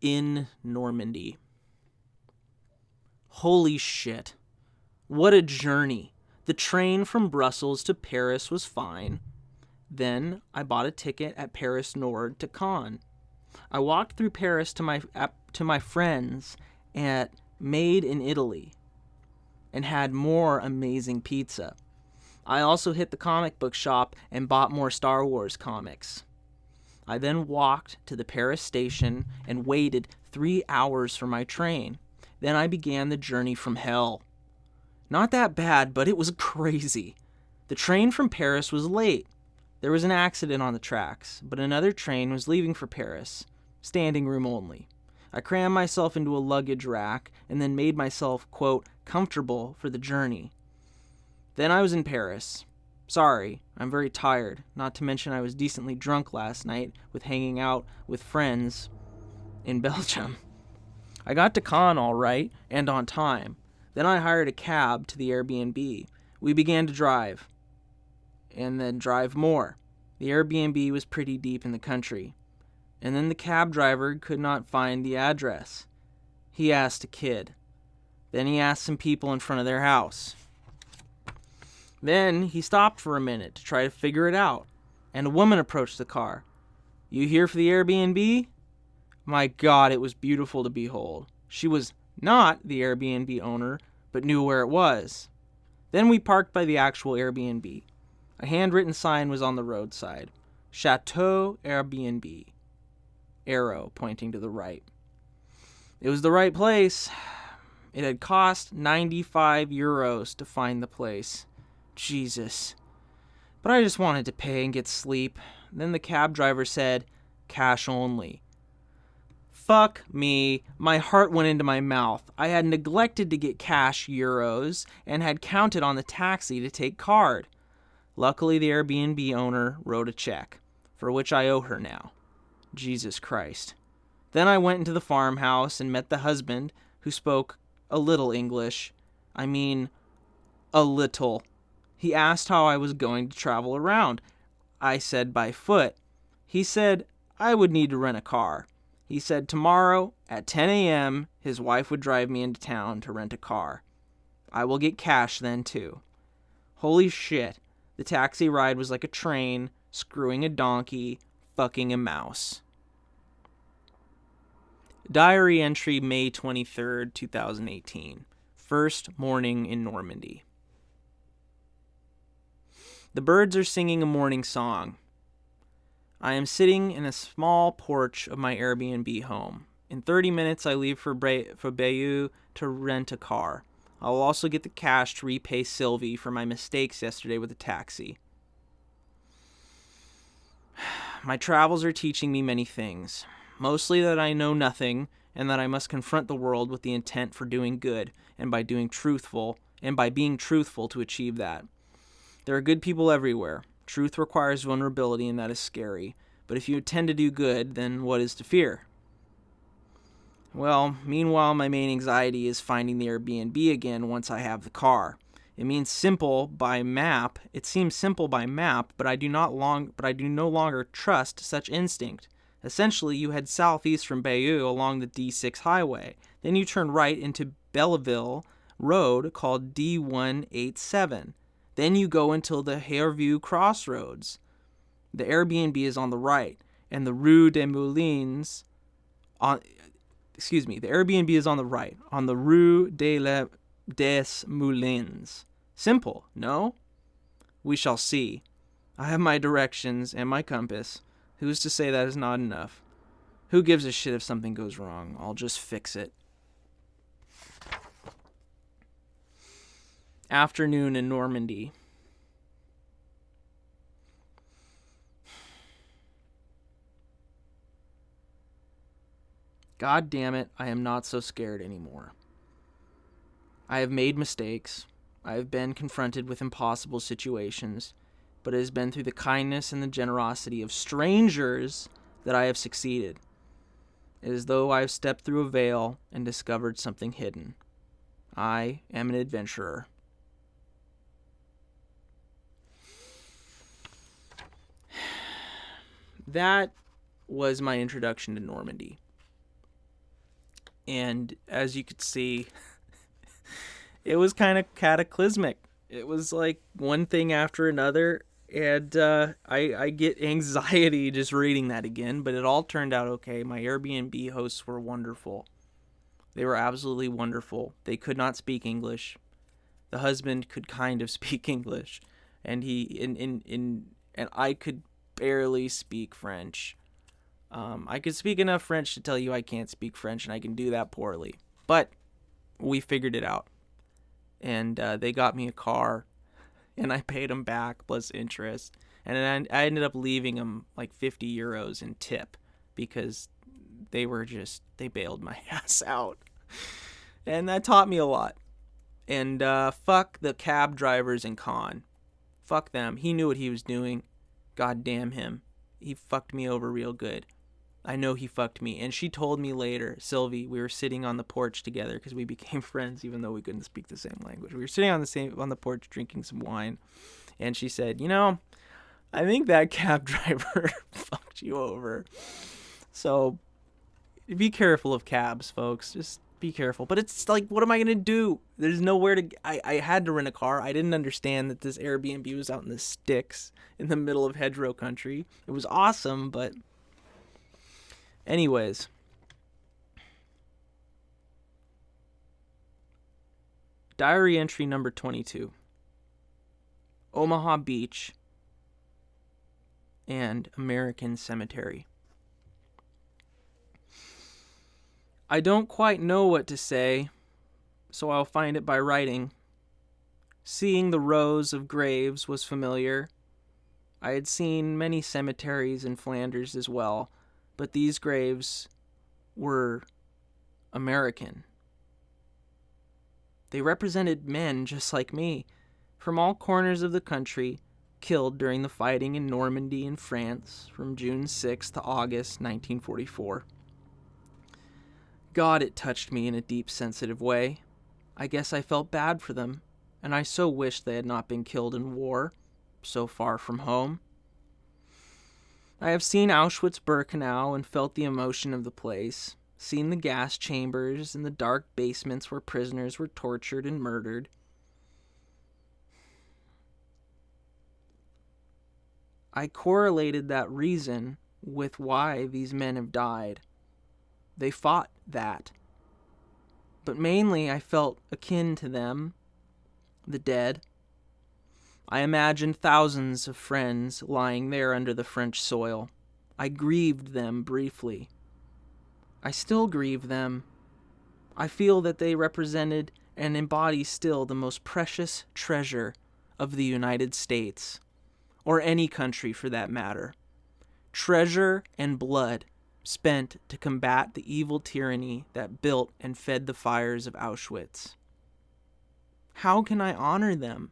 In Normandy. Holy shit. What a journey. The train from Brussels to Paris was fine. Then I bought a ticket at Paris Nord to Caen. I walked through Paris to my friends at Made in Italy and had more amazing pizza. I also hit the comic book shop and bought more Star Wars comics. I then walked to the Paris station and waited 3 hours for my train. Then I began the journey from hell. Not that bad, but it was crazy. The train from Paris was late. There was an accident on the tracks, but another train was leaving for Paris, standing room only. I crammed myself into a luggage rack and then made myself, quote, comfortable for the journey. Then I was in Paris. Sorry, I'm very tired, not to mention I was decently drunk last night with hanging out with friends in Belgium. I got to Caen all right and on time. Then I hired a cab to the Airbnb. We began to drive, and then drive more. The Airbnb was pretty deep in the country. And then the cab driver could not find the address. He asked a kid. Then he asked some people in front of their house. Then he stopped for a minute to try to figure it out, and a woman approached the car. You here for the Airbnb? My God, it was beautiful to behold. She was not the Airbnb owner, but knew where it was. Then we parked by the actual Airbnb. A handwritten sign was on the roadside. Chateau Airbnb. arrow pointing to the right. It was the right place. It had cost 95 euros to find the place. Jesus. But I just wanted to pay and get sleep. Then the cab driver said, cash only. Fuck me. My heart went into my mouth. I had neglected to get cash euros and had counted on the taxi to take card. Luckily, the Airbnb owner wrote a check, for which I owe her now. Jesus Christ. Then I went into the farmhouse and met the husband, who spoke a little English. I mean, a little. He asked how I was going to travel around. I said by foot. He said I would need to rent a car. He said tomorrow at 10 a.m. his wife would drive me into town to rent a car. I will get cash then too. Holy shit. The taxi ride was like a train, screwing a donkey, fucking a mouse. Diary entry May 23rd, 2018. First morning in Normandy. The birds are singing a morning song. I am sitting in a small porch of my Airbnb home. In 30 minutes, I leave for Bayeux to rent a car. I will also get the cash to repay Sylvie for my mistakes yesterday with the taxi. My travels are teaching me many things. Mostly that I know nothing, and that I must confront the world with the intent for doing good, and by being truthful to achieve that. There are good people everywhere. Truth requires vulnerability, and that is scary. But if you intend to do good, then what is to fear? Well, meanwhile, my main anxiety is finding the Airbnb again once I have the car. It seems simple by map, but I do no longer trust such instinct. Essentially, you head southeast from Bayeux along the D6 highway. Then you turn right into Belleville Road called D187. Then you go until the Hairview Crossroads. The Airbnb is on the right, and the Rue des Moulins the Airbnb is on the right, on the Rue des Moulins. Simple, no? We shall see. I have my directions and my compass. Who's to say that is not enough? Who gives a shit if something goes wrong? I'll just fix it. Afternoon in Normandy. God damn it, I am not so scared anymore. I have made mistakes. I have been confronted with impossible situations, but it has been through the kindness and the generosity of strangers that I have succeeded. It is as though I have stepped through a veil and discovered something hidden. I am an adventurer. That was my introduction to Normandy. And as you could see, it was kind of cataclysmic. It was like one thing after another. And I get anxiety just reading that again. But it all turned out okay. My Airbnb hosts were wonderful. They were absolutely wonderful. They could not speak English. The husband could kind of speak English. And and I could barely speak French. I could speak enough French to tell you I can't speak French, and I can do that poorly. But we figured it out. And they got me a car, and I paid them back plus interest. And then I ended up leaving them like 50 euros in tip because they bailed my ass out. And that taught me a lot. And fuck the cab drivers in Cannes. Fuck them. He knew what he was doing. God damn him. He fucked me over real good. I know he fucked me. And she told me later, Sylvie, we were sitting on the porch together because we became friends even though we couldn't speak the same language. We were sitting on the porch drinking some wine. And she said, I think that cab driver fucked you over. So be careful of cabs, folks. Just be careful. But it's like, what am I going to do? There's nowhere to... I had to rent a car. I didn't understand that this Airbnb was out in the sticks in the middle of hedgerow country. It was awesome, but... Anyways. Diary entry number 22. Omaha Beach and American Cemetery. I don't quite know what to say, so I'll find it by writing. Seeing the rows of graves was familiar. I had seen many cemeteries in Flanders as well, but these graves were American. They represented men just like me, from all corners of the country, killed during the fighting in Normandy in France from June 6 to August 1944. God, it touched me in a deep, sensitive way. I guess I felt bad for them, and I so wished they had not been killed in war, so far from home. I have seen Auschwitz-Birkenau and felt the emotion of the place, seen the gas chambers and the dark basements where prisoners were tortured and murdered. I correlated that reason with why these men have died. They fought that. But mainly I felt akin to them, the dead. I imagined thousands of friends lying there under the French soil. I grieved them briefly. I still grieve them. I feel that they represented and embody still the most precious treasure of the United States, or any country for that matter. Treasure and blood spent to combat the evil tyranny that built and fed the fires of Auschwitz. How can I honor them?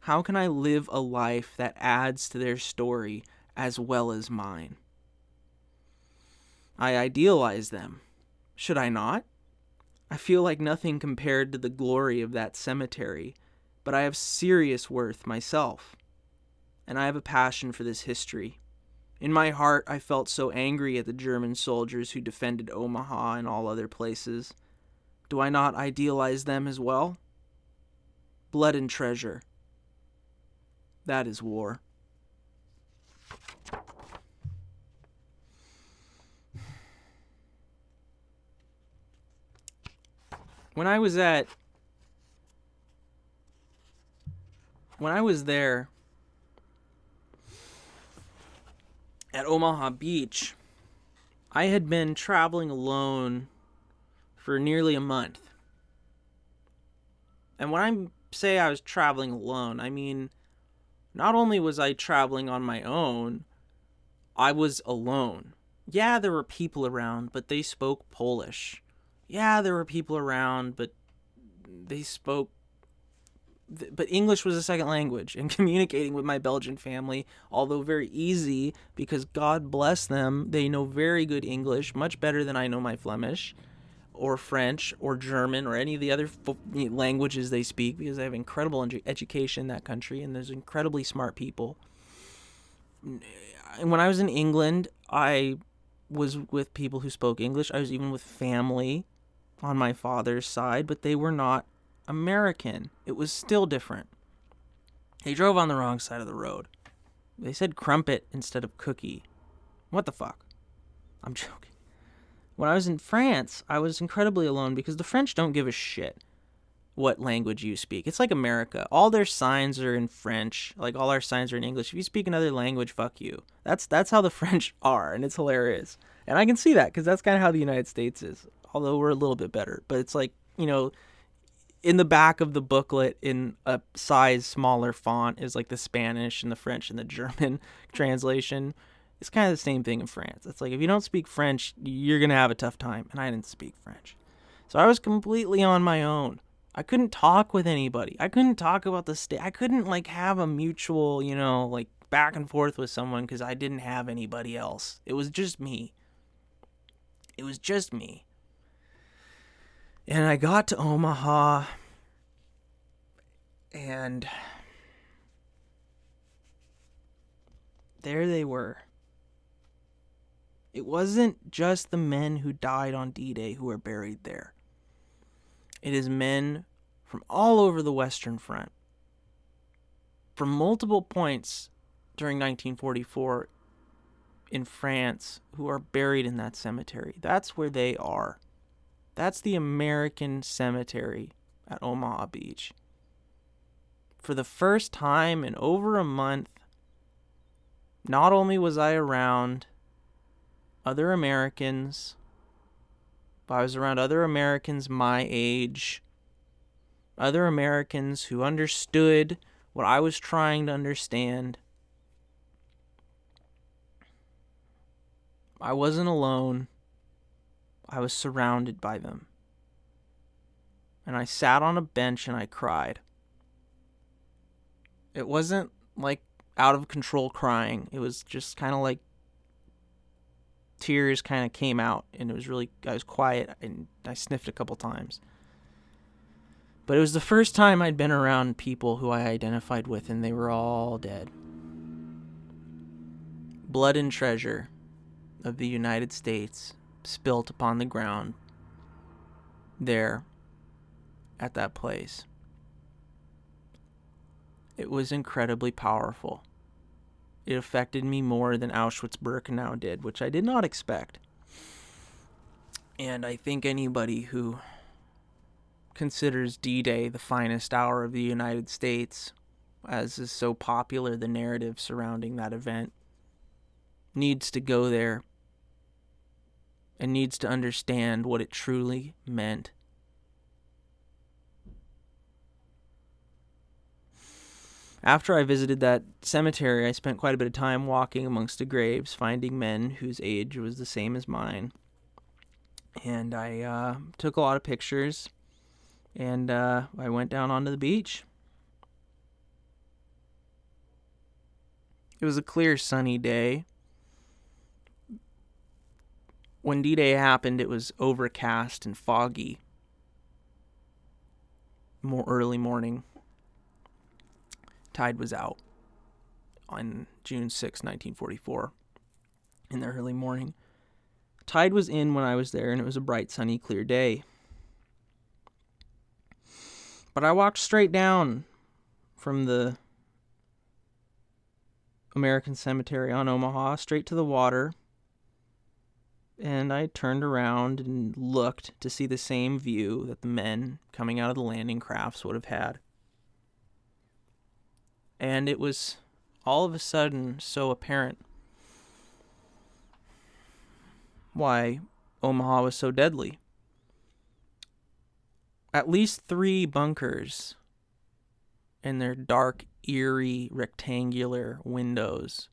How can I live a life that adds to their story as well as mine? I idealize them. Should I not? I feel like nothing compared to the glory of that cemetery, but I have serious worth myself, and I have a passion for this history. In my heart, I felt so angry at the German soldiers who defended Omaha and all other places. Do I not idealize them as well? Blood and treasure. That is war. When I was there at Omaha Beach, I had been traveling alone for nearly a month. And when I say I was traveling alone, I mean, not only was I traveling on my own, I was alone. Yeah, there were people around, but they spoke Polish. Yeah, there were people around, but English was a second language, and communicating with my Belgian family, although very easy, because God bless them, they know very good English, much better than I know my Flemish, or French, or German, or any of the other languages they speak, because they have incredible education in that country, and there's incredibly smart people. And when I was in England, I was with people who spoke English. I was even with family on my father's side, but they were not American. It was still different. They drove on the wrong side of the road. They said crumpet instead of cookie. What the fuck? I'm joking. When I was in France, I was incredibly alone because the French don't give a shit what language you speak. It's like America. All their signs are in French. Like, all our signs are in English. If you speak another language, fuck you. That's how the French are, and it's hilarious. And I can see that because that's kind of how the United States is, although we're a little bit better. But it's like, in the back of the booklet in a size smaller font is like the Spanish and the French and the German translation. It's kind of the same thing in France. It's like, if you don't speak French, you're going to have a tough time. And I didn't speak French. So I was completely on my own. I couldn't talk with anybody. I couldn't talk about the state. I couldn't have a mutual, back and forth with someone because I didn't have anybody else. It was just me. And I got to Omaha, and there they were. It wasn't just the men who died on D-Day who are buried there. It is men from all over the Western Front, from multiple points during 1944 in France, who are buried in that cemetery. That's where they are. That's the American cemetery at Omaha Beach. For the first time in over a month, not only was I around other Americans, I was around other Americans my age, other Americans who understood what I was trying to understand. I wasn't alone. I was surrounded by them. And I sat on a bench and I cried. It wasn't like out of control crying. It was just kind of like tears kind of came out, and I was quiet, and I sniffed a couple times. But it was the first time I'd been around people who I identified with, and they were all dead. Blood and treasure of the United States spilt upon the ground there at that place. It was incredibly powerful. It affected me more than Auschwitz-Birkenau did, which I did not expect. And I think anybody who considers D-Day the finest hour of the United States, as is so popular the narrative surrounding that event, needs to go there and needs to understand what it truly meant. After I visited that cemetery, I spent quite a bit of time walking amongst the graves, finding men whose age was the same as mine. And I took a lot of pictures, and I went down onto the beach. It was a clear, sunny day. When D-Day happened, it was overcast and foggy. More early morning. Tide was out on June 6, 1944, in the early morning. Tide was in when I was there, and it was a bright, sunny, clear day. But I walked straight down from the American Cemetery on Omaha, straight to the water, and I turned around and looked to see the same view that the men coming out of the landing crafts would have had. And it was all of a sudden so apparent why Omaha was so deadly. At least 3 bunkers and their dark, eerie, rectangular windows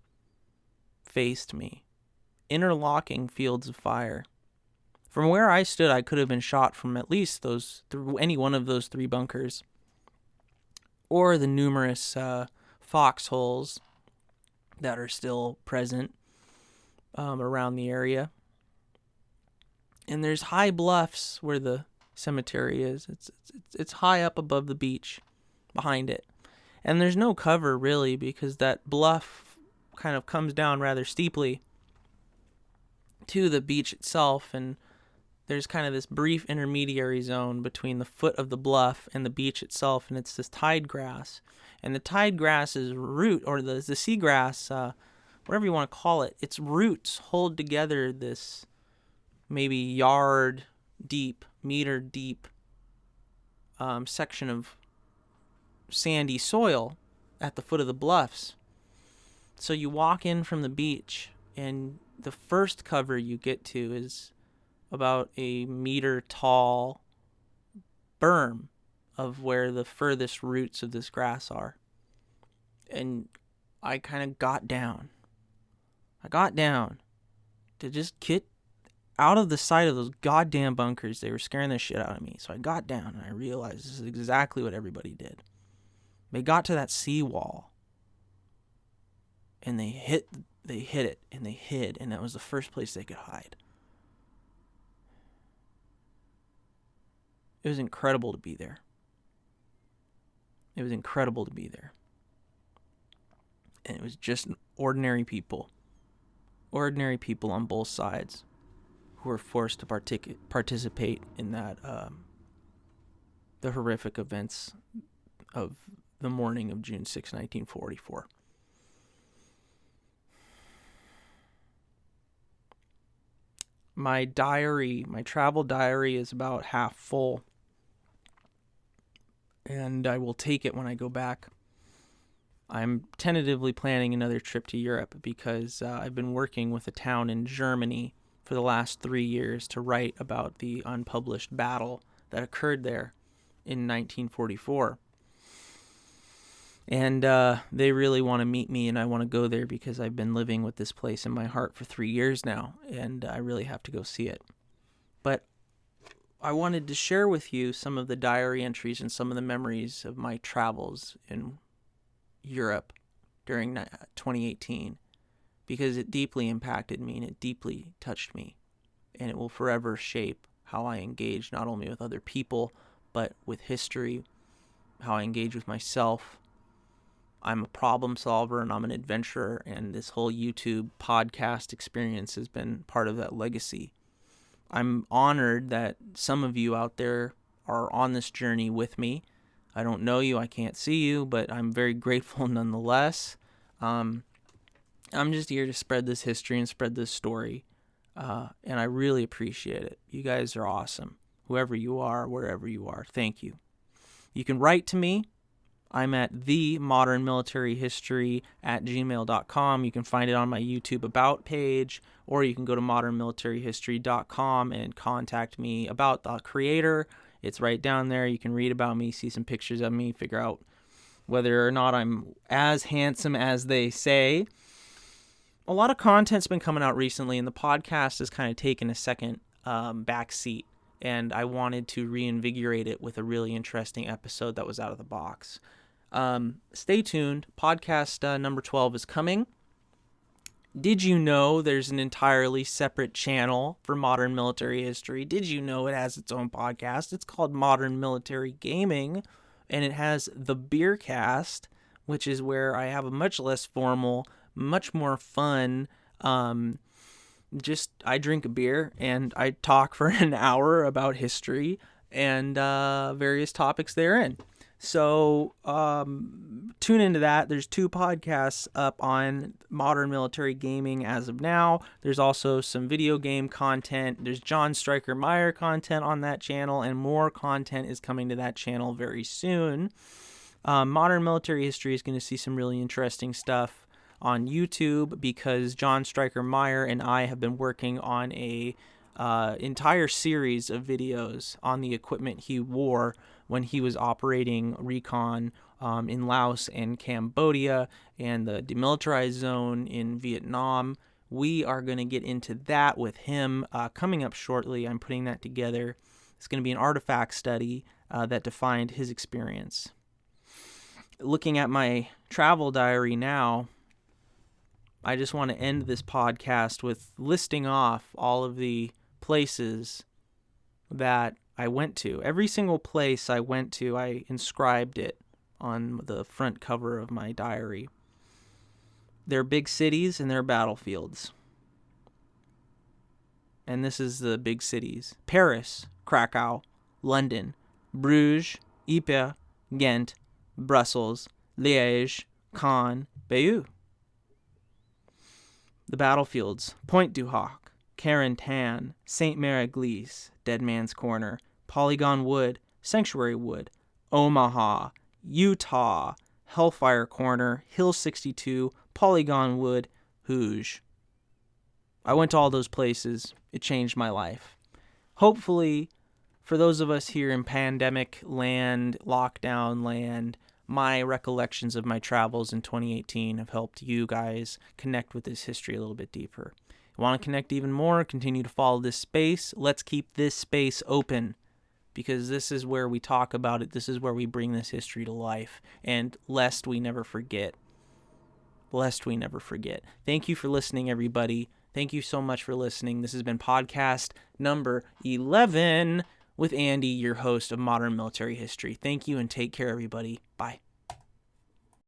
faced me, interlocking fields of fire. From where I stood, I could have been shot from at least any one of those 3 bunkers, or the numerous foxholes that are still present around the area. And there's high bluffs where the cemetery is. It's high up above the beach behind it. And there's no cover really, because that bluff kind of comes down rather steeply to the beach itself, and there's kind of this brief intermediary zone between the foot of the bluff and the beach itself, and it's this tide grass. And the tide grass's root, or the seagrass, whatever you want to call it, its roots hold together this maybe yard deep, meter deep section of sandy soil at the foot of the bluffs. So you walk in from the beach, and the first cover you get to is about a meter tall berm of where the furthest roots of this grass are. And I kind of got down. I got down to just get out of the sight of those goddamn bunkers. They were scaring the shit out of me. So I got down and I realized this is exactly what everybody did. They got to that seawall and they hit it and they hid, and that was the first place they could hide. It was incredible to be there. It was incredible to be there. And it was just ordinary people on both sides who were forced to participate in that, the horrific events of the morning of June 6, 1944. My travel diary is about half full, and I will take it when I go back. I'm tentatively planning another trip to Europe because I've been working with a town in Germany for the last 3 years to write about the unpublished battle that occurred there in 1944. And they really want to meet me, and I want to go there because I've been living with this place in my heart for 3 years now, and I really have to go see it. But I wanted to share with you some of the diary entries and some of the memories of my travels in Europe during 2018, because it deeply impacted me and it deeply touched me, and it will forever shape how I engage not only with other people, but with history, how I engage with myself. I'm a problem solver and I'm an adventurer, and this whole YouTube podcast experience has been part of that legacy. I'm honored that some of you out there are on this journey with me. I don't know you, I can't see you, but I'm very grateful nonetheless. I'm just here to spread this history and spread this story, and I really appreciate it. You guys are awesome. Whoever you are, wherever you are, thank you. You can write to me. I'm at themodernmilitaryhistory@gmail.com. You can find it on my YouTube About page, or you can go to modernmilitaryhistory.com and contact me about the creator. It's right down there. You can read about me, see some pictures of me, figure out whether or not I'm as handsome as they say. A lot of content's been coming out recently, and the podcast has kind of taken a second back seat, and I wanted to reinvigorate it with a really interesting episode that was out of the box. Stay tuned. Podcast number 12 is coming. Did you know there's an entirely separate channel for Modern Military History? Did you know it has its own podcast? It's called Modern Military Gaming, and it has the Beercast, which is where I have a much less formal, much more fun, I drink a beer and I talk for an hour about history and various topics therein. So tune into that. There's 2 podcasts up on Modern Military Gaming as of now. There's also some video game content. There's John Stryker Meyer content on that channel, and more content is coming to that channel very soon. Modern Military History is going to see some really interesting stuff on YouTube because John Stryker Meyer and I have been working on a entire series of videos on the equipment he wore when he was operating recon in Laos and Cambodia and the demilitarized zone in Vietnam. We are going to get into that with him coming up shortly. I'm putting that together. It's going to be an artifact study that defined his experience. Looking at my travel diary now, I just want to end this podcast with listing off all of the places that I went to. Every single place I went to, I inscribed it on the front cover of my diary. They're big cities and they're battlefields. And this is the big cities: Paris, Krakow, London, Bruges, Ypres, Ghent, Brussels, Liège, Caen, Bayeux. The battlefields: Pointe du Hoc, Carentan, Saint-Mère-Église, Dead Man's Corner, Polygon Wood, Sanctuary Wood, Omaha, Utah, Hellfire Corner, Hill 62, Polygon Wood, Hooge. I went to all those places. It changed my life. Hopefully, for those of us here in pandemic land, lockdown land, my recollections of my travels in 2018 have helped you guys connect with this history a little bit deeper. You want to connect even more? Continue to follow this space. Let's keep this space open, because this is where we talk about it. This is where we bring this history to life. And lest we never forget. Lest we never forget. Thank you for listening, everybody. Thank you so much for listening. This has been podcast number 11 with Andy, your host of Modern Military History. Thank you and take care, everybody. Bye.